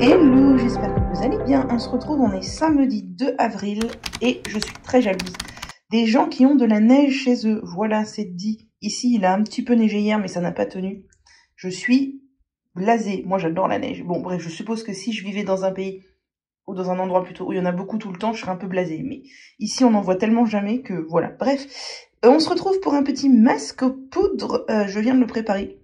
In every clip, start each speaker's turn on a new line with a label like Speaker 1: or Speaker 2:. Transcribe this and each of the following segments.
Speaker 1: Hello, j'espère que vous allez bien. On se retrouve, on est samedi 2 avril et je suis très jalouse. Des gens qui ont de la neige chez eux, voilà, c'est dit. Ici, il a un petit peu neigé hier, mais ça n'a pas tenu. Je suis blasée. Moi, j'adore la neige. Bon, bref, je suppose que si je vivais dans un pays, ou dans un endroit plutôt où il y en a beaucoup tout le temps, je serais un peu blasée. Mais ici, on n'en voit tellement jamais que voilà. Bref, on se retrouve pour un petit masque poudre. Je viens de le préparer.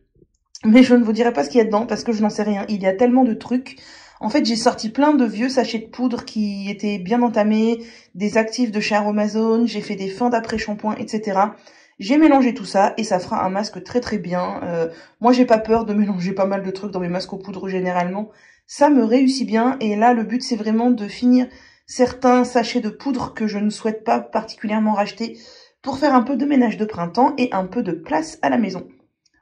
Speaker 1: Mais je ne vous dirai pas ce qu'il y a dedans parce que je n'en sais rien. Il y a tellement de trucs. En fait, j'ai sorti plein de vieux sachets de poudre qui étaient bien entamés, des actifs de chez Aromazone, j'ai fait des fins d'après-shampoing, etc. J'ai mélangé tout ça et ça fera un masque très très bien. Moi, j'ai pas peur de mélanger pas mal de trucs dans mes masques aux poudres généralement. Ça me réussit bien et là, le but, c'est vraiment de finir certains sachets de poudre que je ne souhaite pas particulièrement racheter pour faire un peu de ménage de printemps et un peu de place à la maison.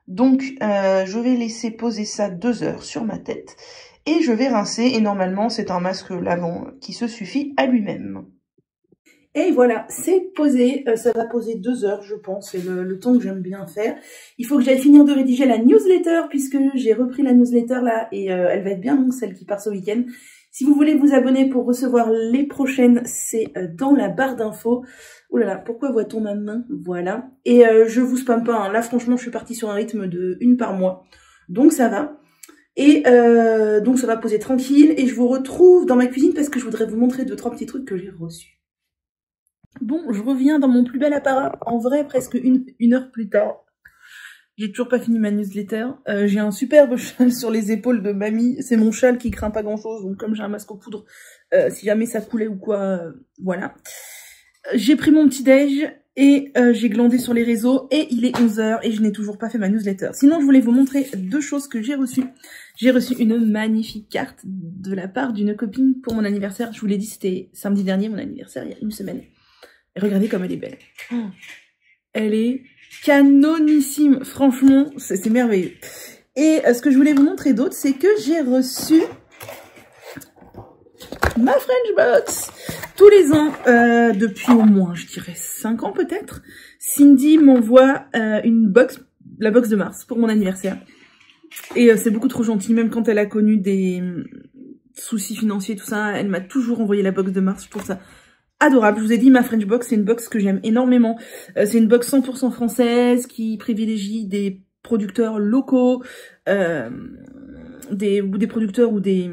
Speaker 1: Donc, je vais laisser poser ça 2 heures sur ma tête et je vais rincer. Et normalement, c'est un masque lavant qui se suffit à lui-même. Et voilà, c'est posé. Ça va poser 2 heures, je pense. C'est le temps que j'aime bien faire. Il faut que j'aille finir de rédiger la newsletter puisque j'ai repris la newsletter là et elle va être bien longue, celle qui part ce week-end. Si vous voulez vous abonner pour recevoir les prochaines, c'est dans la barre d'infos. Oh là là, pourquoi voit-on ma main? Voilà. Et je vous spamme pas, hein. Là, franchement, je suis partie sur un rythme de 1 par mois. Donc, ça va. Et donc, ça va poser tranquille. Et je vous retrouve dans ma cuisine parce que je voudrais vous montrer 2-3 petits trucs que j'ai reçus. Bon, je reviens dans mon plus bel apparat. En vrai, presque une heure plus tard. J'ai toujours pas fini ma newsletter. J'ai un superbe châle sur les épaules de mamie. C'est mon châle qui craint pas grand chose. Donc comme j'ai un masque aux poudres, si jamais ça coulait ou quoi, voilà. J'ai pris mon petit déj et j'ai glandé sur les réseaux. Et il est 11 h et je n'ai toujours pas fait ma newsletter. Sinon, je voulais vous montrer 2 choses que j'ai reçues. J'ai reçu une magnifique carte de la part d'une copine pour mon anniversaire. Je vous l'ai dit, c'était samedi dernier, mon anniversaire, il y a 1 semaine. Et regardez comme elle est belle. Oh, elle est canonissime, franchement, c'est merveilleux. Et ce que je voulais vous montrer d'autre, c'est que j'ai reçu ma French Box. Tous les ans, depuis au moins, je dirais 5 ans peut-être, Cindy m'envoie une box, la box de mars, pour mon anniversaire. Et c'est beaucoup trop gentil, même quand elle a connu des soucis financiers, tout ça, elle m'a toujours envoyé la box de mars, je trouve ça adorable. Je vous ai dit, ma French Box, c'est une box que j'aime énormément. C'est une box 100% française qui privilégie des producteurs locaux, des producteurs ou des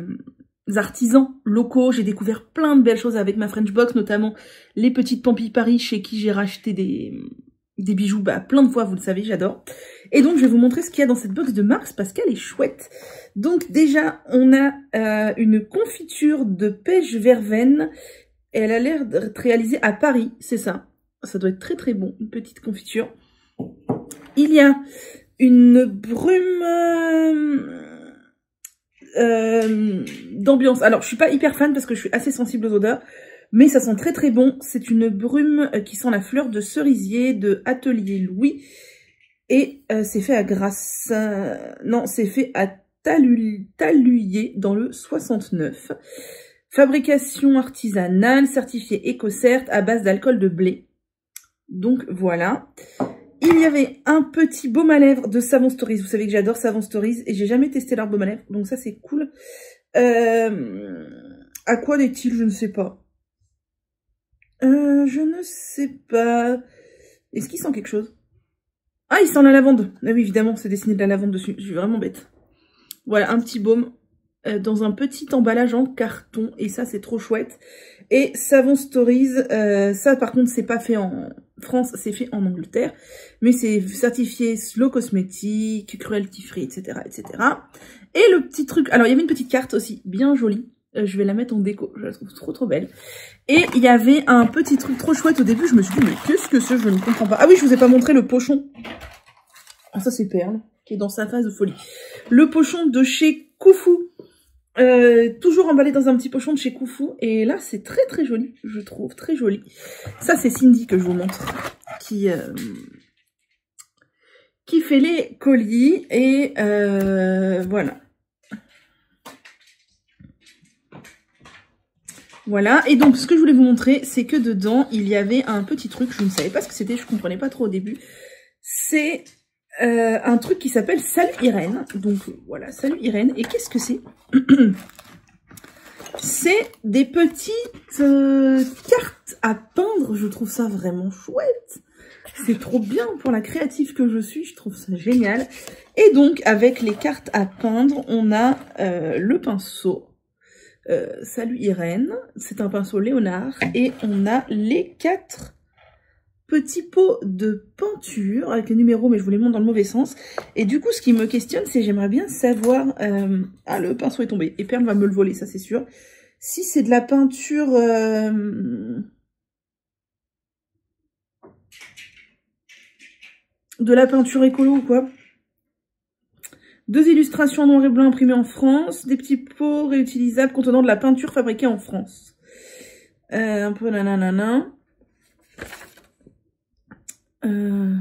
Speaker 1: artisans locaux. J'ai découvert plein de belles choses avec ma French Box, notamment les petites Pampi Paris chez qui j'ai racheté des bijoux plein de fois, vous le savez, j'adore. Et donc, je vais vous montrer ce qu'il y a dans cette box de mars parce qu'elle est chouette. Donc, déjà, on a une confiture de pêche verveine. Et elle a l'air d'être réalisée à Paris, c'est ça. Ça doit être très très bon, une petite confiture. Il y a une brume d'ambiance. Alors, je suis pas hyper fan parce que je suis assez sensible aux odeurs, mais ça sent très très bon. C'est une brume qui sent la fleur de cerisier de Atelier Louis. Et c'est fait à Grasse... non, c'est fait à Taluyer dans le 69. Fabrication artisanale, certifiée EcoCert à base d'alcool de blé. Donc voilà. Il y avait un petit baume à lèvres de Savon Stories. Vous savez que j'adore Savon Stories et j'ai jamais testé leur baume à lèvres. Donc ça c'est cool. À quoi est-il? Je ne sais pas. Je ne sais pas. Est-ce qu'il sent quelque chose? Ah, il sent la lavande. Ah oui, évidemment, c'est dessiné de la lavande dessus. Je suis vraiment bête. Voilà, un petit baume dans un petit emballage en carton. Et ça, c'est trop chouette. Et Savon Stories, ça, par contre, c'est pas fait en France, c'est fait en Angleterre. Mais c'est certifié Slow Cosmétique, Cruelty Free, etc., etc. Et le petit truc... Alors, il y avait une petite carte aussi, bien jolie. Je vais la mettre en déco, je la trouve trop trop belle. Et il y avait un petit truc trop chouette au début, je me suis dit mais qu'est-ce que c'est, je ne comprends pas. Ah oui, je vous ai pas montré le pochon. Ah ça c'est Perle, qui est dans sa phase de folie. Le pochon de chez Koufou. Toujours emballé dans un petit pochon de chez Koufou. Et là c'est très très joli, je trouve, très joli. Ça c'est Cindy que je vous montre, qui fait les colis. Et voilà. Voilà, et donc ce que je voulais vous montrer, c'est que dedans, il y avait un petit truc, je ne savais pas ce que c'était, je comprenais pas trop au début. C'est un truc qui s'appelle Salut Irène. Donc voilà, Salut Irène. Et qu'est-ce que c'est? C'est des petites cartes à peindre, je trouve ça vraiment chouette. C'est trop bien pour la créative que je suis, je trouve ça génial. Et donc, avec les cartes à peindre, on a le pinceau. Salut Irène, c'est un pinceau Léonard et on a les 4 petits pots de peinture avec les numéros, mais je vous les montre dans le mauvais sens. Et du coup, ce qui me questionne, c'est j'aimerais bien savoir... Ah, le pinceau est tombé et Perle va me le voler, ça c'est sûr. Si c'est de la peinture... de la peinture écolo ou quoi. 2 illustrations en noir et blanc imprimées en France. Des petits pots réutilisables contenant de la peinture fabriquée en France. Un peu nanana. Alors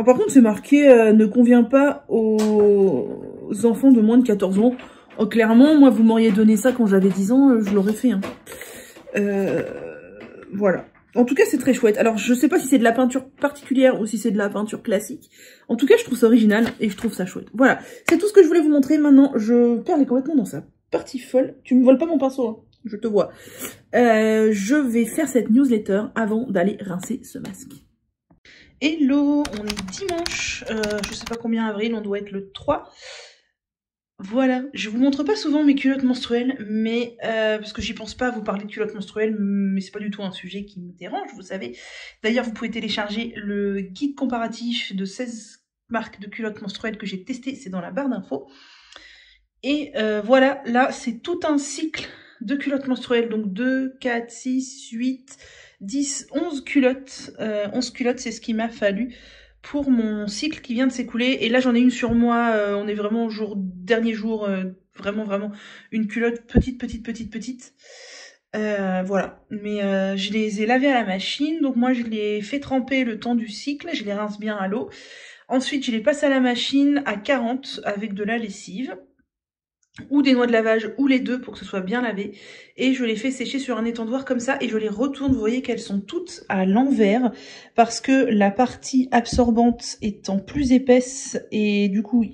Speaker 1: par contre, c'est marqué ne convient pas aux enfants de moins de 14 ans. Oh, clairement, moi, vous m'auriez donné ça quand j'avais 10 ans, je l'aurais fait. Hein. Voilà. En tout cas, c'est très chouette. Alors, je sais pas si c'est de la peinture particulière ou si c'est de la peinture classique. En tout cas, je trouve ça original et je trouve ça chouette. Voilà, c'est tout ce que je voulais vous montrer. Maintenant, Perle est complètement dans sa partie folle. Tu me voles pas mon pinceau, hein. Je te vois. Je vais faire cette newsletter avant d'aller rincer ce masque. Hello, on est dimanche, je sais pas combien avril, on doit être le 3. Voilà, je vous montre pas souvent mes culottes menstruelles, mais parce que j'y pense pas à vous parler de culottes menstruelles, mais c'est pas du tout un sujet qui me dérange, vous savez. D'ailleurs, vous pouvez télécharger le guide comparatif de 16 marques de culottes menstruelles que j'ai testé, c'est dans la barre d'infos. Et voilà, là, c'est tout un cycle de culottes menstruelles, donc 2, 4, 6, 8, 10, 11 culottes. 11 culottes, c'est ce qu'il m'a fallu pour mon cycle qui vient de s'écouler. Et là, j'en ai une sur moi, on est vraiment au dernier jour, vraiment une culotte petite. Voilà, mais je les ai lavées à la machine, donc moi je les fais tremper le temps du cycle, je les rince bien à l'eau. Ensuite, je les passe à la machine à 40 avec de la lessive, ou des noix de lavage, ou les deux pour que ce soit bien lavé. Et je les fais sécher sur un étendoir comme ça, et je les retourne. Vous voyez qu'elles sont toutes à l'envers, parce que la partie absorbante étant plus épaisse, et du coup,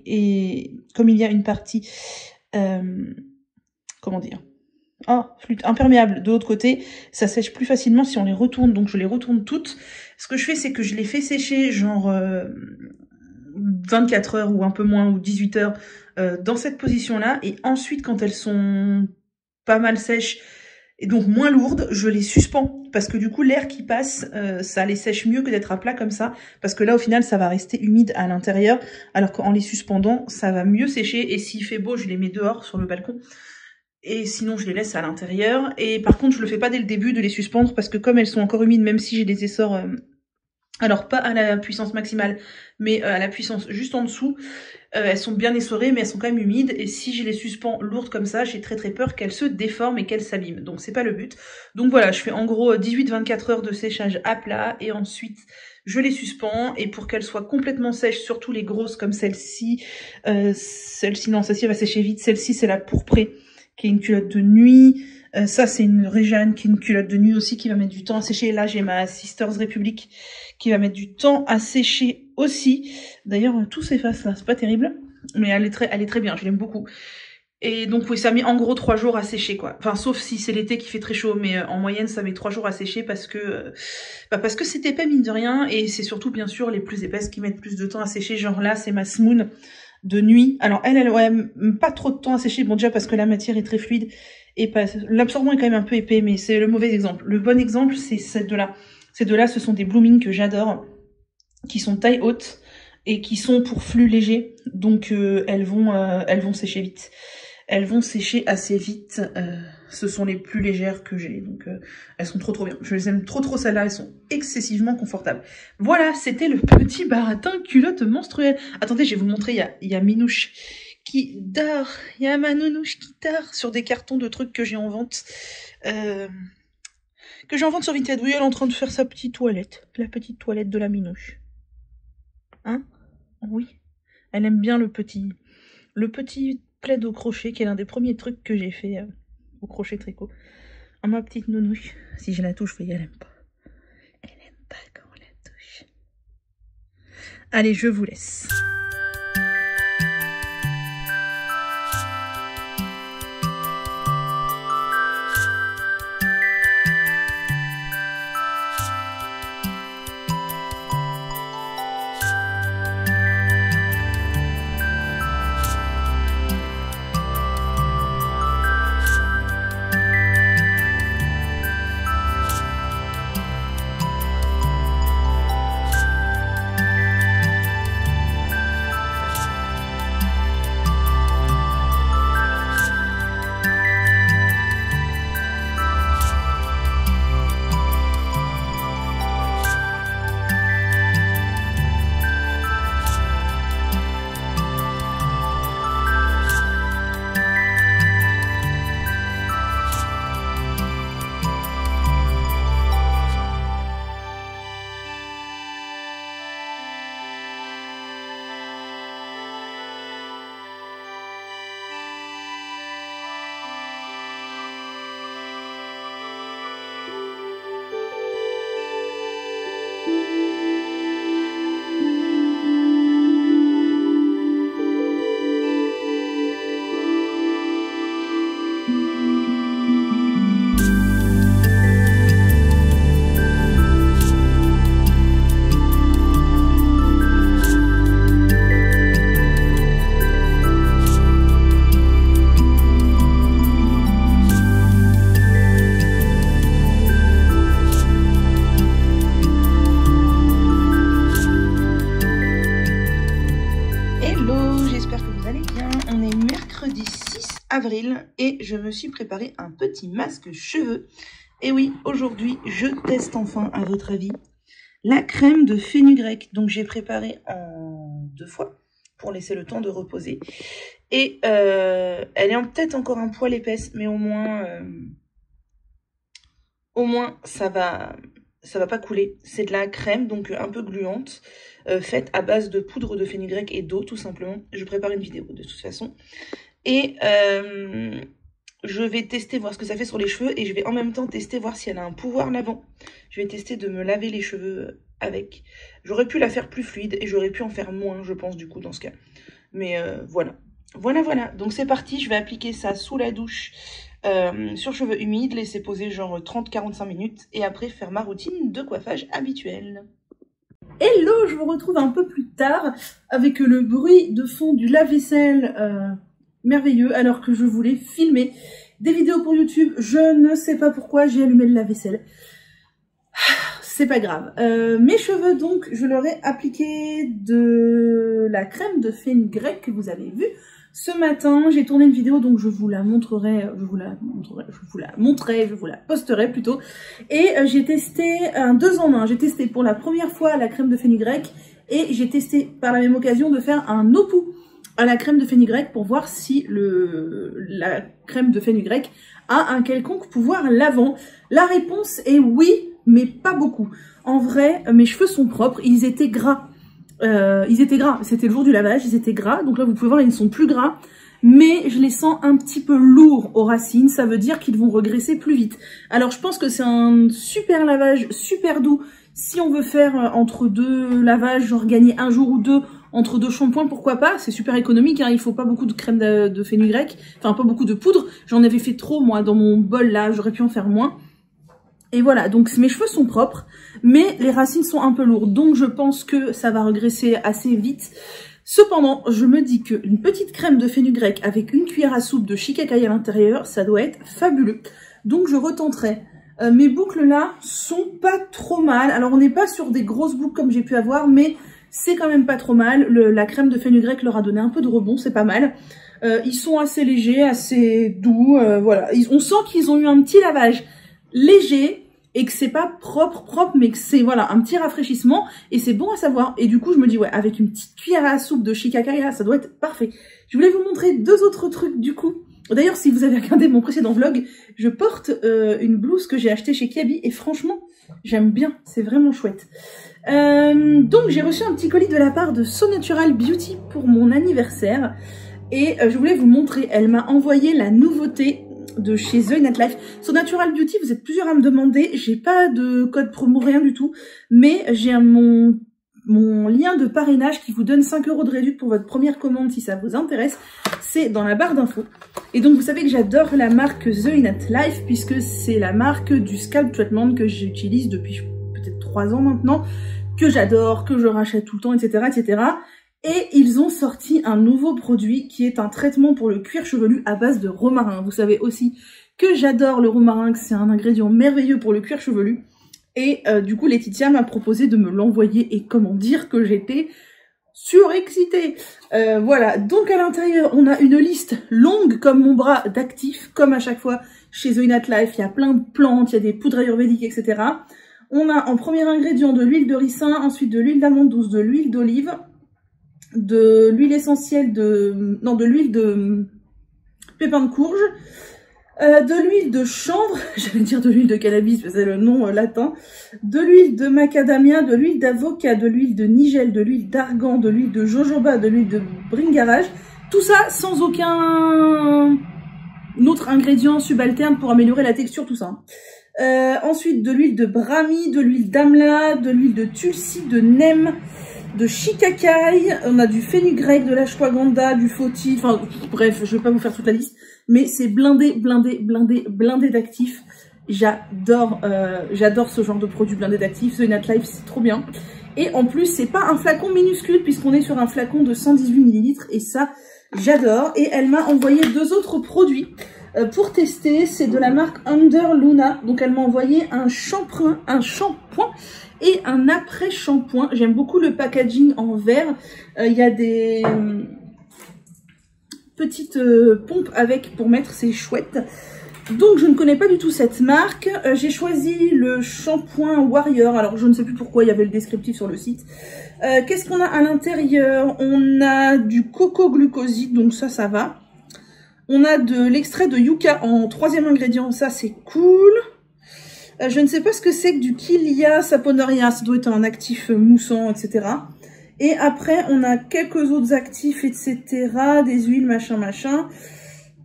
Speaker 1: comme il y a une partie, comment dire, flûte imperméable de l'autre côté, ça sèche plus facilement si on les retourne. Donc je les retourne toutes. Ce que je fais, c'est que je les fais sécher genre 24 heures ou un peu moins, ou 18 heures dans cette position-là. Et ensuite, quand elles sont pas mal sèches et donc moins lourdes, je les suspends. Parce que du coup, l'air qui passe, ça les sèche mieux que d'être à plat comme ça. Parce que là, au final, ça va rester humide à l'intérieur. Alors qu'en les suspendant, ça va mieux sécher. Et s'il fait beau, je les mets dehors sur le balcon. Et sinon, je les laisse à l'intérieur. Et par contre, je le fais pas dès le début de les suspendre. Parce que comme elles sont encore humides, même si j'ai des essors Alors pas à la puissance maximale, mais à la puissance juste en dessous. Elles sont bien essorées, mais elles sont quand même humides. Et si je les suspends lourdes comme ça, j'ai très peur qu'elles se déforment et qu'elles s'abîment. Donc c'est pas le but. Donc voilà, je fais en gros 18-24 heures de séchage à plat. Et ensuite, je les suspends. Et pour qu'elles soient complètement sèches, surtout les grosses comme celle-ci. Celle-ci, non, celle-ci va sécher vite. Celle-ci, c'est la pourprée, qui est une culotte de nuit. Ça, c'est une Réjeanne qui est une culotte de nuit aussi, qui va mettre du temps à sécher. Là, j'ai ma Sisters Republic qui va mettre du temps à sécher aussi. D'ailleurs, tout s'efface là, c'est pas terrible. Mais elle est très bien, je l'aime beaucoup. Et donc oui, ça met en gros 3 jours à sécher quoi. Enfin, sauf si c'est l'été qui fait très chaud, mais en moyenne, ça met 3 jours à sécher parce que c'est épais mine de rien. Et c'est surtout, bien sûr, les plus épaisses qui mettent plus de temps à sécher. Genre là, c'est ma Smoon de nuit. Alors elle ouais, pas trop de temps à sécher. Bon, déjà parce que la matière est très fluide. Et l'absorbant est quand même un peu épais, mais c'est le mauvais exemple. Le bon exemple, c'est cette de là. Ces deux-là, ce sont des blooming que j'adore, qui sont taille haute et qui sont pour flux léger. Donc elles vont sécher vite. Elles vont sécher assez vite. Ce sont les plus légères que j'ai. Donc elles sont trop bien. Je les aime trop celles-là. Elles sont excessivement confortables. Voilà, c'était le petit baratin culotte menstruelle. Attendez, je vais vous montrer. Il y a Minouche qui dort. Il y a ma nounouche qui dort sur des cartons de trucs que j'ai en vente. Que j'en vende sur Vinted. Oui, elle est en train de faire sa petite toilette. La petite toilette de la Minouche. Hein? Oui. Elle aime bien le petit plaid au crochet, qui est l'un des premiers trucs que j'ai fait au crochet tricot. Ah, ma petite nounouche. Si je la touche, elle aime pas. Elle aime pas quand on la touche. Allez, je vous laisse. Avril et je me suis préparé un petit masque cheveux. Et oui, aujourd'hui, je teste enfin, à votre avis, la crème de fenugrec. Donc j'ai préparé en 2 fois pour laisser le temps de reposer. Et elle est peut-être encore un poil épaisse, mais au moins ça va pas couler. C'est de la crème, donc un peu gluante, faite à base de poudre de fenugrec et d'eau, tout simplement. Je prépare une vidéo de toute façon. Et je vais tester, voir ce que ça fait sur les cheveux. Et je vais en même temps tester, voir si elle a un pouvoir lavant. Je vais tester de me laver les cheveux avec. J'aurais pu la faire plus fluide et j'aurais pu en faire moins, je pense, du coup, dans ce cas. Mais voilà. Voilà. Donc c'est parti, je vais appliquer ça sous la douche, sur cheveux humides, laisser poser genre 30-45 minutes. Et après faire ma routine de coiffage habituelle. Hello, je vous retrouve un peu plus tard avec le bruit de fond du lave-vaisselle merveilleux, alors que je voulais filmer des vidéos pour YouTube. Je ne sais pas pourquoi j'ai allumé le lave-vaisselle. C'est pas grave. Mes cheveux, donc, je leur ai appliqué de la crème de fenugrec que vous avez vu
Speaker 2: Ce matin, j'ai tourné une vidéo, donc je vous la posterai plutôt. Et j'ai testé un 2 en 1. J'ai testé pour la première fois la crème de fenugrec et j'ai testé par la même occasion de faire un opou à la crème de fenugrec pour voir si la crème de fenugrec a un quelconque pouvoir lavant. La réponse est oui, mais pas beaucoup. En vrai, mes cheveux sont propres, ils étaient gras. C'était le jour du lavage, ils étaient gras, donc là vous pouvez voir ils ne sont plus gras, mais je les sens un petit peu lourds aux racines, ça veut dire qu'ils vont regresser plus vite. Alors je pense que c'est un super lavage, super doux, si on veut faire entre 2 lavages, genre gagner un jour ou 2 entre 2 shampoings, pourquoi pas, c'est super économique, hein, il faut pas beaucoup de crème de fenugrec, enfin pas beaucoup de poudre, j'en avais fait trop moi dans mon bol là, j'aurais pu en faire moins. Et voilà, donc mes cheveux sont propres, mais les racines sont un peu lourdes, donc je pense que ça va regresser assez vite. Cependant, je me dis qu'une petite crème de fenugrec avec une cuillère à soupe de shikakai à l'intérieur, ça doit être fabuleux. Donc je retenterai. Mes boucles là sont pas trop mal. Alors on n'est pas sur des grosses boucles comme j'ai pu avoir, mais c'est quand même pas trop mal. La crème de fenugrec leur a donné un peu de rebond, c'est pas mal. Ils sont assez légers, assez doux, voilà. On sent qu'ils ont eu un petit lavage léger et que c'est pas propre, mais que c'est voilà un petit rafraîchissement et c'est bon à savoir. Et du coup je me dis ouais, avec une petite cuillère à soupe de shikakai là, ça doit être parfait. Je voulais vous montrer 2 autres trucs du coup. D'ailleurs si vous avez regardé mon précédent vlog, je porte une blouse que j'ai achetée chez Kiabi et franchement j'aime bien, c'est vraiment chouette. Donc j'ai reçu un petit colis de la part de So Natural Beauty pour mon anniversaire et je voulais vous montrer, elle m'a envoyé la nouveauté de chez The Innate Life. So Natural Beauty, vous êtes plusieurs à me demander, j'ai pas de code promo, rien du tout, mais j'ai mon lien de parrainage qui vous donne 5 € de réduction pour votre première commande si ça vous intéresse, c'est dans la barre d'infos. Et donc vous savez que j'adore la marque The Innate Life puisque c'est la marque du scalp treatment que j'utilise depuis peut-être 3 ans maintenant, que j'adore, que je rachète tout le temps, etc., etc. Et ils ont sorti un nouveau produit qui est un traitement pour le cuir chevelu à base de romarin. Vous savez aussi que j'adore le romarin, que c'est un ingrédient merveilleux pour le cuir chevelu. Et du coup, Laetitia m'a proposé de me l'envoyer et comment dire que j'étais surexcitée. Voilà, donc à l'intérieur, on a une liste longue comme mon bras d'actifs, comme à chaque fois chez The Innate Life. Il y a plein de plantes, il y a des poudres ayurvédiques, etc. On a en premier ingrédient de l'huile de ricin, ensuite de l'huile d'amande douce, de l'huile d'olive, de l'huile essentielle de l'huile de pépins de courge, de l'huile de chanvre, j'allais dire de l'huile de cannabis, mais c'est le nom latin, de l'huile de macadamia, de l'huile d'avocat, de l'huile de nigel, de l'huile d'argan, de l'huile de jojoba, de l'huile de bringarage, tout ça sans aucun autre ingrédient subalterne pour améliorer la texture, tout ça. Ensuite de l'huile de brahmi, de l'huile d'amla, de l'huile de tulsi, de neem, de shikakai, on a du fenugrec, de l'ashwagandha, du foti, enfin bref, je vais pas vous faire toute la liste, mais c'est blindé d'actifs. J'adore ce genre de produit blindé d'actifs, The Innate Life, c'est trop bien. Et en plus, c'est pas un flacon minuscule puisqu'on est sur un flacon de 118 ml et ça, j'adore. Et elle m'a envoyé 2 autres produits pour tester, c'est de la marque Under Luna. Donc elle m'a envoyé un shampoing et un après-shampoing. J'aime beaucoup le packaging en verre. Il y a des petites pompes avec pour mettre, c'est chouette. Donc je ne connais pas du tout cette marque. J'ai choisi le shampoing Warrior. Alors je ne sais plus pourquoi, il y avait le descriptif sur le site. Qu'est-ce qu'on a à l'intérieur? On a du coco glucoside, donc ça va. On a de l'extrait de yucca en 3e ingrédient, ça c'est cool. Je ne sais pas ce que c'est que du Kilia saponaria, ça doit être un actif moussant, etc. Et après, on a quelques autres actifs, etc. Des huiles, machin.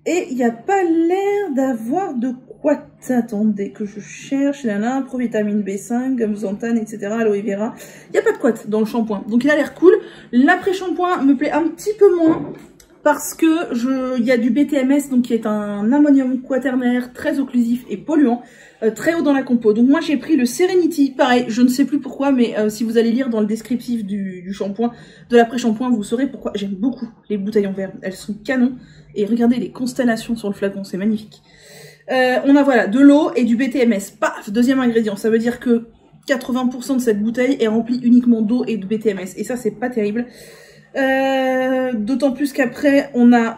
Speaker 2: Et il n'y a pas l'air d'avoir de quoi. Attendez, que je cherche. Là, provitamine B5, gamzanthane, etc. Aloe vera. Il n'y a pas de quoi dans le shampoing. Donc il a l'air cool. L'après-shampoing me plaît un petit peu moins. Parce que il y a du BTMS, donc qui est un ammonium quaternaire très occlusif et polluant, très haut dans la compo. Donc moi j'ai pris le Serenity, pareil, je ne sais plus pourquoi, mais si vous allez lire dans le descriptif du shampoing, de l'après-shampoing, vous saurez pourquoi. J'aime beaucoup les bouteilles en verre, elles sont canon. Et regardez les constellations sur le flacon, c'est magnifique. On a voilà, de l'eau et du BTMS, paf, 2e ingrédient, ça veut dire que 80% de cette bouteille est remplie uniquement d'eau et de BTMS, et ça c'est pas terrible. D'autant plus qu'après, on a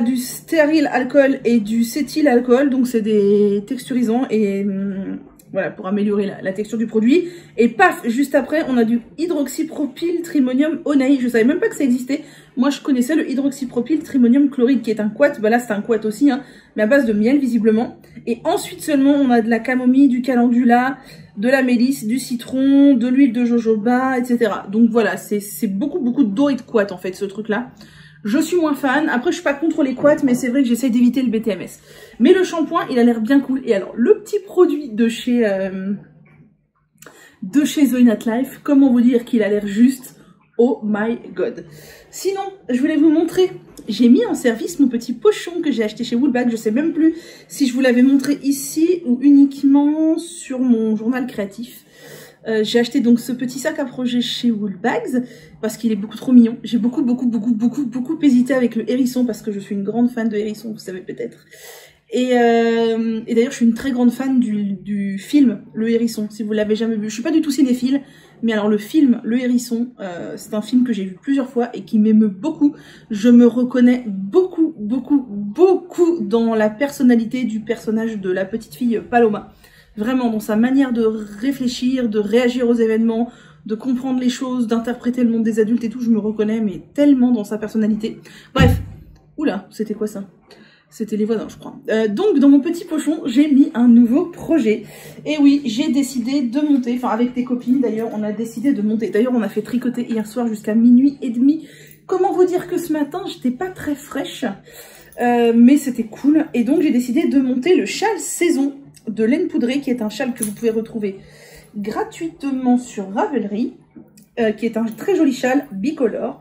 Speaker 2: du stérile alcool et du cétyl alcool, donc c'est des texturisants et voilà, pour améliorer la texture du produit. Et paf, juste après, on a du hydroxypropyl trimonium honey. Je savais même pas que ça existait. Moi, je connaissais le hydroxypropyl trimonium chloride qui est un quat. Bah là, c'est un quat aussi, hein, mais à base de miel visiblement. Et ensuite seulement, on a de la camomille, du calendula, de la mélisse, du citron, de l'huile de jojoba, etc. Donc voilà, c'est beaucoup d'eau et de quat en fait, ce truc-là. Je suis moins fan. Après, je suis pas contre les quats, mais c'est vrai que j'essaie d'éviter le BTMS. Mais le shampoing, il a l'air bien cool. Et alors, le petit produit de chez The Inat Life, comment vous dire qu'il a l'air juste, oh my god. Sinon, je voulais vous montrer, j'ai mis en service mon petit pochon que j'ai acheté chez Woolbag. Je sais même plus si je vous l'avais montré ici ou uniquement sur mon journal créatif. J'ai acheté donc ce petit sac à projet chez Woolbags parce qu'il est beaucoup trop mignon. J'ai beaucoup hésité avec le hérisson parce que je suis une grande fan de hérisson, vous savez peut-être. Et d'ailleurs, je suis une très grande fan du film Le Hérisson, si vous l'avez jamais vu. Je suis pas du tout cinéphile, mais alors le film Le Hérisson, c'est un film que j'ai vu plusieurs fois et qui m'émeut beaucoup. Je me reconnais beaucoup dans la personnalité du personnage de la petite fille Paloma. Vraiment, dans sa manière de réfléchir, de réagir aux événements, de comprendre les choses, d'interpréter le monde des adultes et tout, je me reconnais, mais tellement dans sa personnalité. Bref, oula, c'était quoi ça? C'était les voisins, je crois. Donc, dans mon petit pochon, j'ai mis un nouveau projet. Et oui, j'ai décidé de monter, enfin avec des copines d'ailleurs, on a décidé de monter. D'ailleurs, on a fait tricoter hier soir jusqu'à minuit et demi. Comment vous dire que ce matin, j'étais pas très fraîche, mais c'était cool. Et donc, j'ai décidé de monter le châle saison de laine poudrée, qui est un châle que vous pouvez retrouver gratuitement sur Ravelry, qui est un très joli châle bicolore.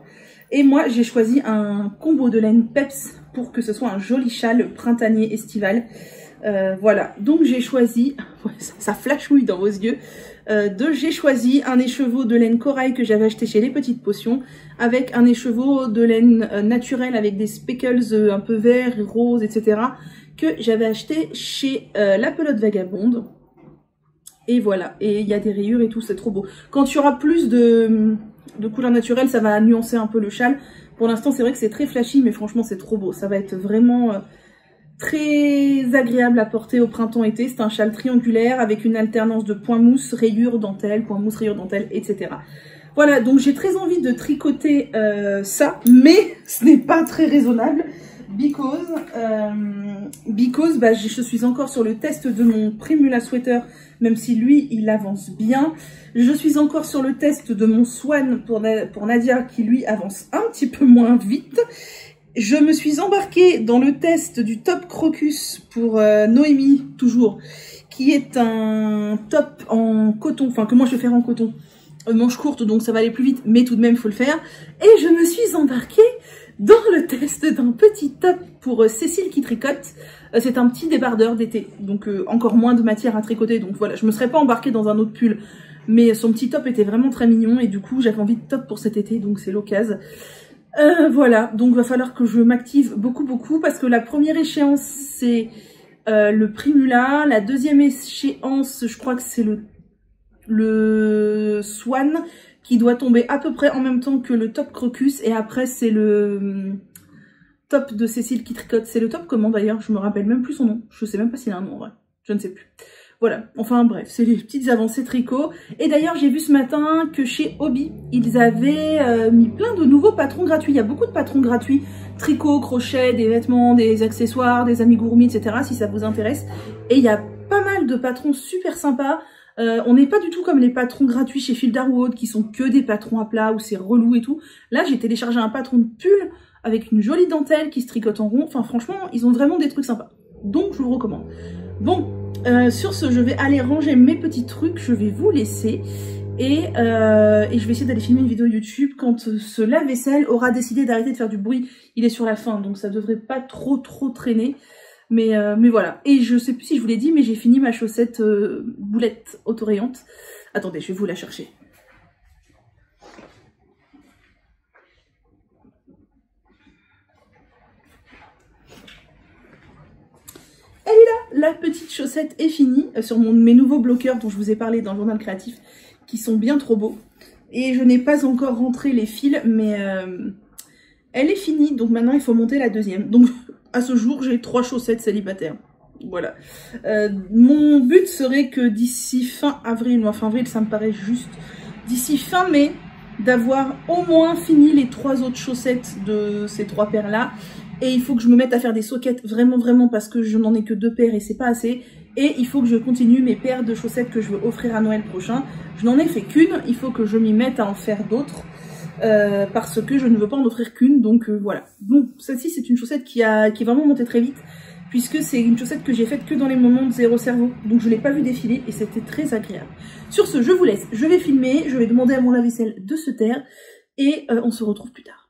Speaker 2: Et moi, j'ai choisi un combo de laine peps pour que ce soit un joli châle printanier estival. Voilà, donc j'ai choisi, ça flashouille dans vos yeux, j'ai choisi un écheveau de laine corail que j'avais acheté chez Les Petites Potions, avec un écheveau de laine naturelle avec des speckles un peu verts, roses, etc., que j'avais acheté chez La Pelote Vagabonde. Et voilà, et il y a des rayures et tout, c'est trop beau. Quand il y aura plus de couleurs naturelles, ça va nuancer un peu le châle. Pour l'instant, c'est vrai que c'est très flashy, mais franchement, c'est trop beau. Ça va être vraiment très agréable à porter au printemps-été. C'est un châle triangulaire avec une alternance de points mousse, rayures, dentelle, points mousse, rayures, dentelle, etc. Voilà, donc j'ai très envie de tricoter ça, mais ce n'est pas très raisonnable. Because bah, je suis encore sur le test de mon Primula Sweater, même si lui, il avance bien. Je suis encore sur le test de mon Swan pour Nadia, qui lui avance un petit peu moins vite. Je me suis embarquée dans le test du top Crocus pour Noémie, toujours, qui est un top en coton, enfin que moi je vais faire en coton. Manche courte, donc ça va aller plus vite, mais tout de même, il faut le faire. Et je me suis embarquée dans le test d'un petit top pour Cécile qui tricote. C'est un petit débardeur d'été, donc encore moins de matière à tricoter. Donc voilà, je me serais pas embarquée dans un autre pull, mais son petit top était vraiment très mignon et du coup j'avais envie de top pour cet été, donc c'est l'occasion. Voilà, donc va falloir que je m'active beaucoup parce que la première échéance c'est le Primula, la deuxième échéance je crois que c'est le Swan qui doit tomber à peu près en même temps que le top Crocus, et après c'est le top de Cécile qui tricote. C'est le top comment d'ailleurs? Je me rappelle même plus son nom, je sais même pas s'il a un nom en vrai, je ne sais plus. Voilà, enfin bref, c'est les petites avancées tricot. Et d'ailleurs j'ai vu ce matin que chez Hobby, ils avaient mis plein de nouveaux patrons gratuits. Il y a beaucoup de patrons gratuits, tricot, crochet, des vêtements, des accessoires, des amigurumi, etc. si ça vous intéresse. Et il y a pas mal de patrons super sympas. On n'est pas du tout comme les patrons gratuits chez Fildar ou autres qui sont que des patrons à plat où c'est relou et tout. Là j'ai téléchargé un patron de pull avec une jolie dentelle qui se tricote en rond. Enfin franchement ils ont vraiment des trucs sympas. Donc je vous le recommande. Bon, sur ce je vais aller ranger mes petits trucs. Je vais vous laisser et je vais essayer d'aller filmer une vidéo YouTube quand ce lave-vaisselle aura décidé d'arrêter de faire du bruit. Il est sur la fin donc ça devrait pas trop traîner. Mais voilà, et je sais plus si je vous l'ai dit, mais j'ai fini ma chaussette boulette autorayante. Attendez, je vais vous la chercher. Elle est là, la petite chaussette est finie sur mes nouveaux bloqueurs dont je vous ai parlé dans le journal créatif, qui sont bien trop beaux. Et je n'ai pas encore rentré les fils, mais elle est finie. Donc maintenant, il faut monter la deuxième. Donc à ce jour, j'ai 3 chaussettes célibataires. Voilà. Mon but serait que d'ici fin avril, ou fin avril, ça me paraît juste, d'ici fin mai, d'avoir au moins fini les 3 autres chaussettes de ces 3 paires-là. Et il faut que je me mette à faire des sockets vraiment parce que je n'en ai que 2 paires et c'est pas assez. Et il faut que je continue mes paires de chaussettes que je veux offrir à Noël prochain. Je n'en ai fait qu'une, il faut que je m'y mette à en faire d'autres. Parce que je ne veux pas en offrir qu'une, donc voilà. Bon, celle-ci c'est une chaussette qui est vraiment montée très vite, puisque c'est une chaussette que j'ai faite que dans les moments de zéro cerveau. Donc je ne l'ai pas vue défiler et c'était très agréable. Sur ce, je vous laisse, je vais filmer, je vais demander à mon lave-vaisselle de se taire et on se retrouve plus tard.